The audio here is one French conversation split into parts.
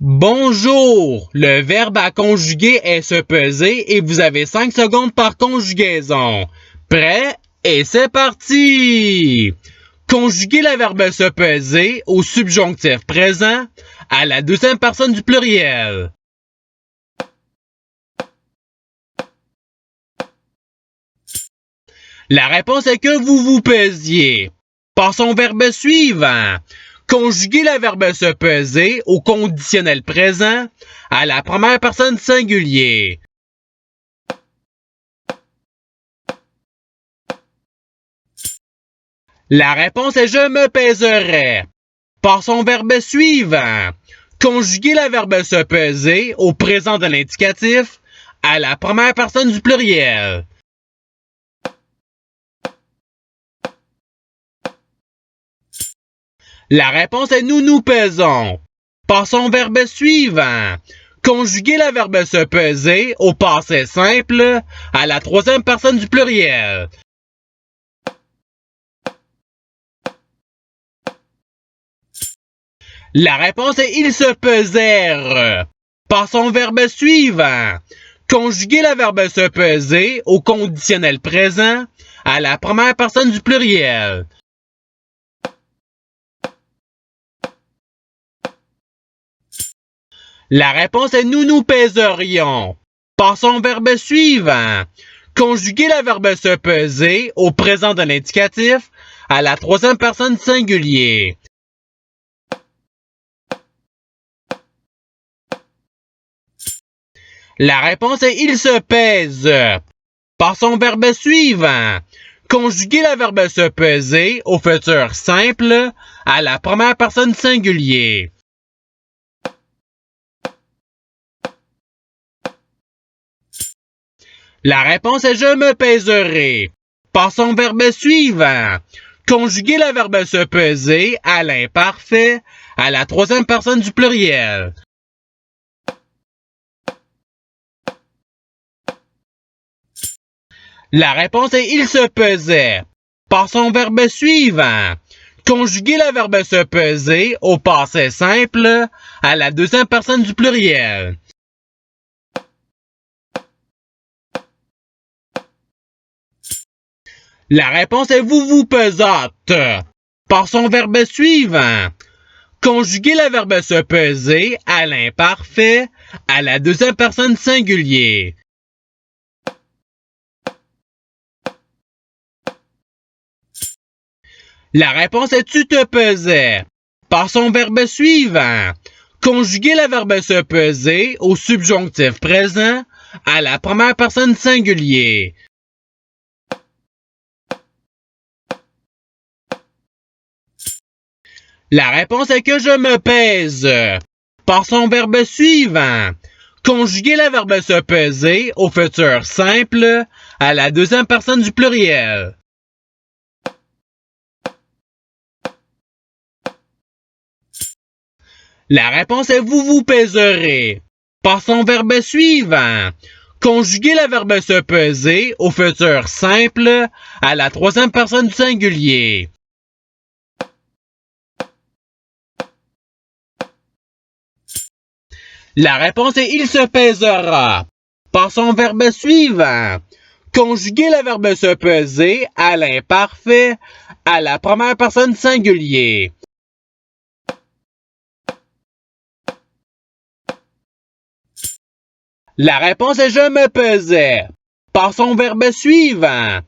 Bonjour! Le verbe à conjuguer est se peser et vous avez 5 secondes par conjugaison. Prêt? Et c'est parti! Conjuguez le verbe se peser au subjonctif présent à la deuxième personne du pluriel. La réponse est que vous vous pesiez. Passons au verbe suivant. Conjuguez le verbe se peser au conditionnel présent à la première personne singulier. La réponse est je me pèserai. Passons au verbe suivant. Conjuguez le verbe se peser au présent de l'indicatif à la première personne du pluriel. La réponse est nous nous pesons. Passons au verbe suivant. Conjuguez le verbe se peser au passé simple à la troisième personne du pluriel. La réponse est ils se pesèrent. Passons au verbe suivant. Conjuguez le verbe se peser au conditionnel présent à la première personne du pluriel. La réponse est nous nous pèserions. Passons au verbe suivant. Conjuguez le verbe se peser au présent de l'indicatif à la troisième personne singulier. La réponse est il se pèse. Passons au verbe suivant. Conjuguez le verbe se peser au futur simple à la première personne singulier. La réponse est je me pèserai. Passons au verbe suivant. Conjuguez le verbe se peser à l'imparfait à la troisième personne du pluriel. La réponse est il se pesait. Passons au verbe suivant. Conjuguez le verbe se peser au passé simple à la deuxième personne du pluriel. La réponse est vous vous pesâtes. Passons au verbe suivant. Conjuguez le verbe se peser à l'imparfait à la deuxième personne singulier. La réponse est tu te pesais. Passons au verbe suivant. Conjuguez le verbe se peser au subjonctif présent à la première personne singulier. La réponse est que je me pèse. Passons au verbe suivant. Conjuguez le verbe se peser au futur simple à la deuxième personne du pluriel. La réponse est vous vous pèserez. Passons au verbe suivant. Conjuguez le verbe se peser au futur simple à la troisième personne du singulier. La réponse est il se pèsera. Passons au verbe suivant. Conjuguez le verbe se peser à l'imparfait à la première personne singulier. La réponse est je me pesais. Passons au verbe suivant.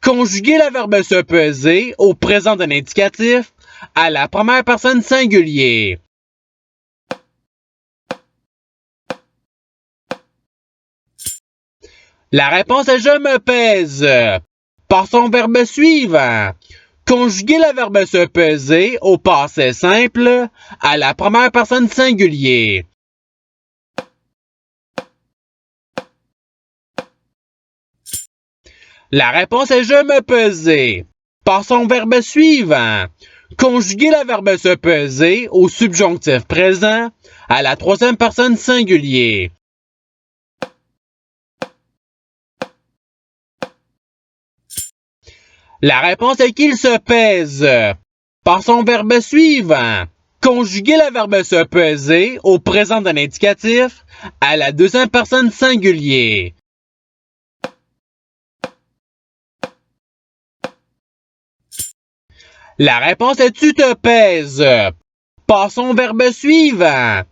Conjuguez le verbe se peser au présent de l'indicatif à la première personne singulier. La réponse est je me pèse. Passons au verbe suivant. Conjuguez le verbe se peser au passé simple à la première personne singulier. La réponse est je me pesais. Passons au verbe suivant. Conjuguez le verbe se peser au subjonctif présent à la troisième personne singulier. La réponse est qu'il se pèse. Passons au verbe suivant. Conjuguer le verbe se peser au présent d'un indicatif à la deuxième personne singulier. La réponse est tu te pèses. Passons au verbe suivant.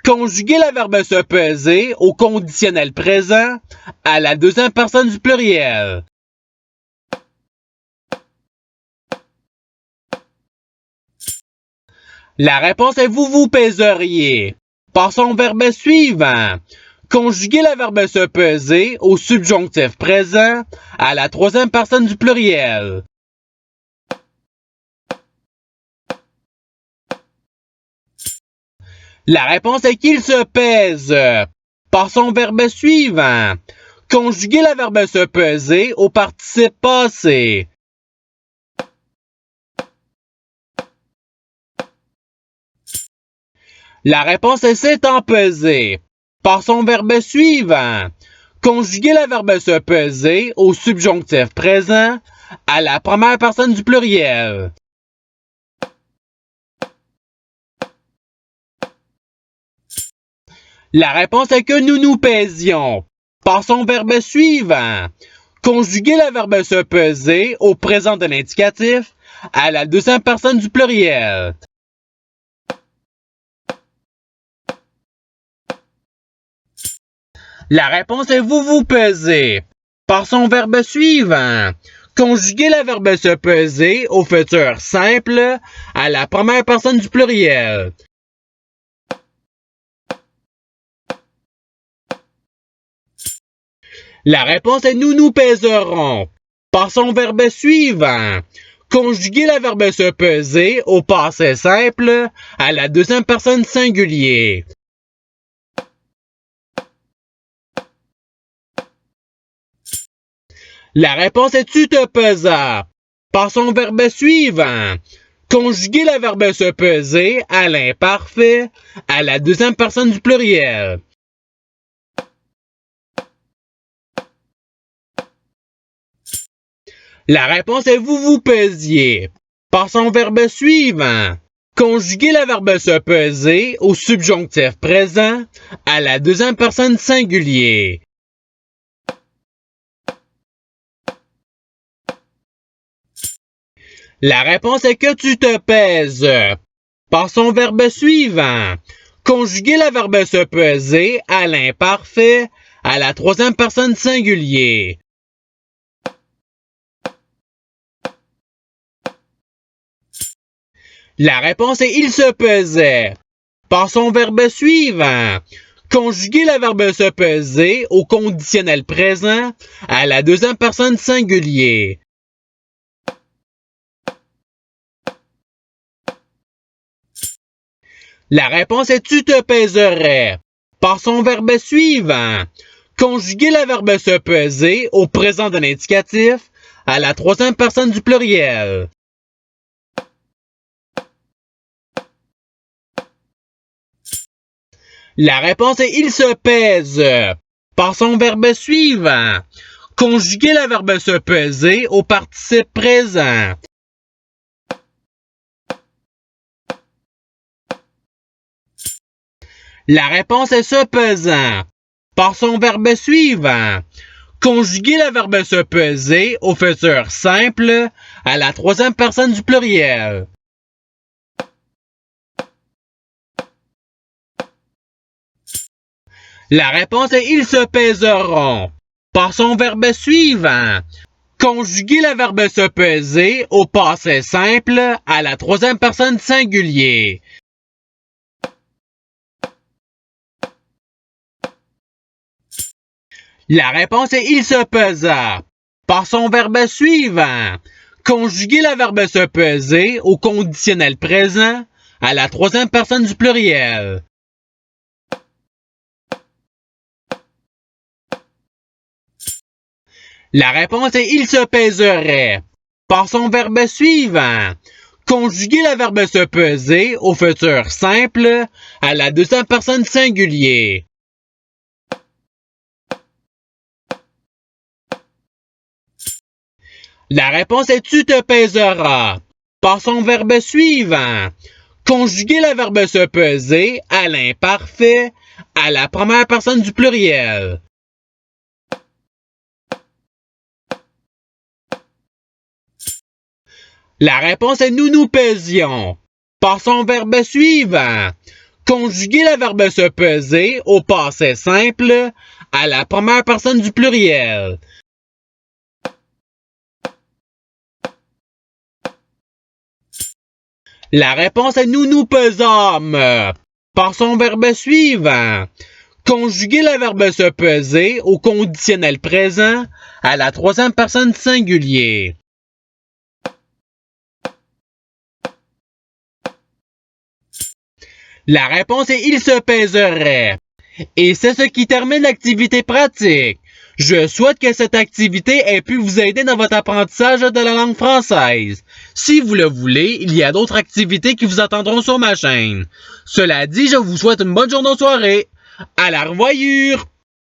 Conjuguer le verbe se peser au conditionnel présent à la deuxième personne du pluriel. La réponse est vous vous pèseriez. Passons au verbe suivant. Conjuguer le verbe se peser au subjonctif présent à la troisième personne du pluriel. La réponse est qu'il se pèse. Passons au verbe suivant. Conjuguer le verbe se peser au participe passé. La réponse est c'est empesé. Passons au verbe suivant. Conjuguer le verbe se peser au subjonctif présent à la première personne du pluriel. La réponse est que nous nous pèsions. Passons au verbe suivant. Conjuguer le verbe se peser au présent de l'indicatif à la deuxième personne du pluriel. La réponse est vous vous pesez. Passons au verbe suivant. Conjuguer le verbe se peser au futur simple à la première personne du pluriel. La réponse est nous nous pèserons. Passons au verbe suivant. Conjuguer le verbe se peser au passé simple à la deuxième personne singulier. La réponse est tu te pesas. Passons au verbe suivant. Conjuguer le verbe se peser à l'imparfait à la deuxième personne du pluriel. La réponse est vous vous pesiez. Passons au verbe suivant. Conjuguer le verbe se peser au subjonctif présent à la deuxième personne singulier. La réponse est que tu te pèses. Passons au verbe suivant. Conjuguer le verbe se peser à l'imparfait à la troisième personne singulier. La réponse est il se pesait. Passons au verbe suivant. Conjuguer le verbe se peser au conditionnel présent à la deuxième personne singulier. La réponse est tu te pèserais. Passons au verbe suivant. Conjuguer le verbe se peser au présent de l'indicatif à la troisième personne du pluriel. La réponse est il se pèse. Passons au verbe suivant. Conjuguer le verbe se peser au participe présent. La réponse est se pesant. Passons au verbe suivant. Conjuguer le verbe se peser au futur simple à la troisième personne du pluriel. La réponse est ils se pèseront. Passons au verbe suivant. Conjuguer le verbe se peser au passé simple à la troisième personne singulier. La réponse est il se pesa. Passons au verbe suivant. Conjuguer le verbe se peser au conditionnel présent à la troisième personne du pluriel. La réponse est il se pèserait. Passons au verbe suivant. Conjuguer le verbe se peser au futur simple à la deuxième personne singulier. La réponse est tu te pèseras. Passons au verbe suivant. Conjuguer le verbe se peser à l'imparfait à la première personne du pluriel. La réponse est nous pesions. Passons au verbe suivant. Conjuguer le verbe se peser au passé simple à la première personne du pluriel. La réponse est nous pesâmes. Passons au verbe suivant. Conjuguer le verbe se peser au conditionnel présent à la troisième personne du singulier. La réponse est il se pèserait. Et c'est ce qui termine l'activité pratique. Je souhaite que cette activité ait pu vous aider dans votre apprentissage de la langue française. Si vous le voulez, il y a d'autres activités qui vous attendront sur ma chaîne. Cela dit, je vous souhaite une bonne journée ou soirée. À la revoyure!